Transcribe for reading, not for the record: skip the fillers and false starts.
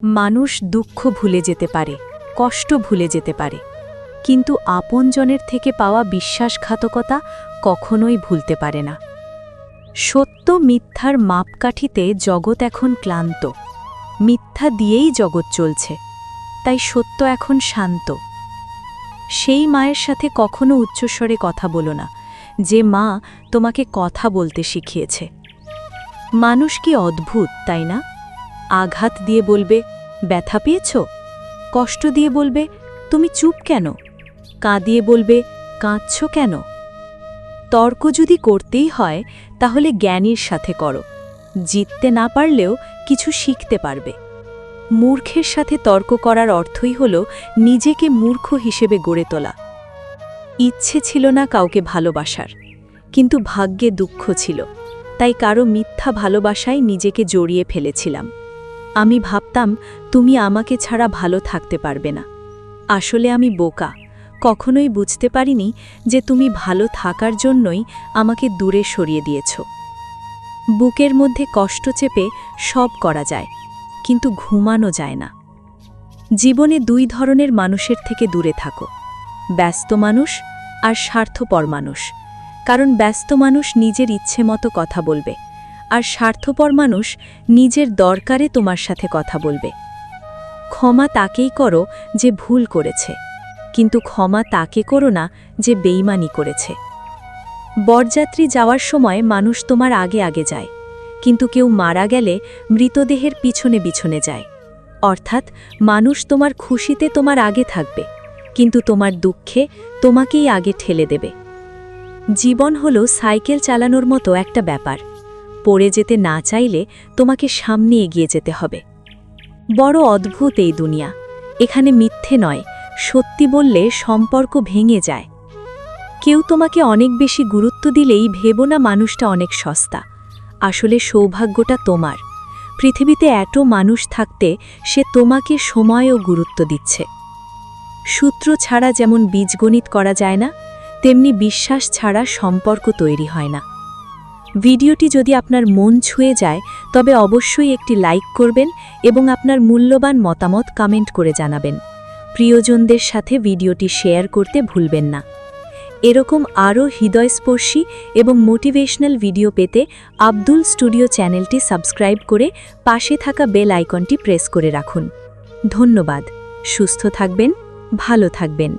মানুষ দুঃখ ভুলে যেতে পারে, কষ্ট ভুলে যেতে পারে, কিন্তু আপনজনের থেকে পাওয়া বিশ্বাসঘাতকতা কখনোই ভুলতে পারে না। সত্য মিথ্যার মাপকাঠিতে জগৎ এখন ক্লান্ত। মিথ্যা দিয়েই জগৎ চলছে, তাই সত্য এখন শান্ত। সেই মায়ের সাথে কখনো উচ্চস্বরে কথা বলো না, যে মা তোমাকে কথা বলতে শিখিয়েছে। মানুষ কি অদ্ভুত, তাই না? আঘাত দিয়ে বলবে, ব্যথা পেয়েছ? কষ্ট দিয়ে বলবে, তুমি চুপ কেন? কাঁদিয়ে বলবে, কাঁদছ কেন? তর্ক যদি করতেই হয়, তাহলে জ্ঞানীর সাথে করো। জিততে না পারলেও কিছু শিখতে পারবে। মূর্খের সাথে তর্ক করার অর্থই হল নিজেকে মূর্খ হিসেবে গড়ে তোলা। ইচ্ছে ছিল না কাউকে ভালোবাসার, কিন্তু ভাগ্যে দুঃখ ছিল, তাই কারো মিথ্যা ভালোবাসায় নিজেকে জড়িয়ে ফেলেছিলাম। আমি ভাবতাম তুমি আমাকে ছাড়া ভালো থাকতে পারবে না। আসলে আমি বোকা, কখনোই বুঝতে পারিনি যে তুমি ভালো থাকার জন্যই আমাকে দূরে সরিয়ে দিয়েছ। বুকের মধ্যে কষ্ট চেপে সব করা যায়, কিন্তু ঘুমানো যায় না। জীবনে দুই ধরনের মানুষের থেকে দূরে থাকো, ব্যস্ত মানুষ আর স্বার্থপর মানুষ। কারণ ব্যস্ত মানুষ নিজের ইচ্ছে মতো কথা বলবে, আর স্বার্থপর মানুষ নিজের দরকারে তোমার সাথে কথা বলবে। ক্ষমা তাকেই করো যে ভুল করেছে, কিন্তু ক্ষমা তাকে করো না যে বেইমানি করেছে। বরযাত্রী যাওয়ার সময় মানুষ তোমার আগে আগে যায়, কিন্তু কেউ মারা গেলে মৃতদেহের পিছনে পিছনে যায়। অর্থাৎ মানুষ তোমার খুশিতে তোমার আগে থাকবে, কিন্তু তোমার দুঃখে তোমাকেই আগে ঠেলে দেবে। জীবন হলো সাইকেল চালানোর মতো একটা ব্যাপার। পড়ে যেতে না চাইলে তোমাকে সামনে এগিয়ে যেতে হবে। বড় অদ্ভুত এই দুনিয়া। এখানে মিথ্যে নয়, সত্যি বললে সম্পর্ক ভেঙে যায়। কেউ তোমাকে অনেক বেশি গুরুত্ব দিলেই ভেবো না মানুষটা অনেক সস্তা। আসলে সৌভাগ্যটা তোমার। পৃথিবীতে এত মানুষ থাকতে সে তোমাকে সময় ও গুরুত্ব দিচ্ছে। সূত্র ছাড়া যেমন বীজগণিত করা যায় না, তেমনি বিশ্বাস ছাড়া সম্পর্ক তৈরি হয় না। ভিডিওটি যদি আপনার মন ছুঁয়ে যায়, তবে অবশ্যই একটি লাইক করবেন এবং আপনার মূল্যবান মতামত কমেন্ট করে জানাবেন। প্রিয়জনদের সাথে ভিডিওটি শেয়ার করতে ভুলবেন না। এরকম আরও হৃদয়স্পর্শী এবং মোটিভেশনাল ভিডিও পেতে আব্দুল স্টুডিও চ্যানেলটি সাবস্ক্রাইব করে পাশে থাকা বেল আইকনটি প্রেস করে রাখুন। ধন্যবাদ। সুস্থ থাকবেন, ভালো থাকবেন।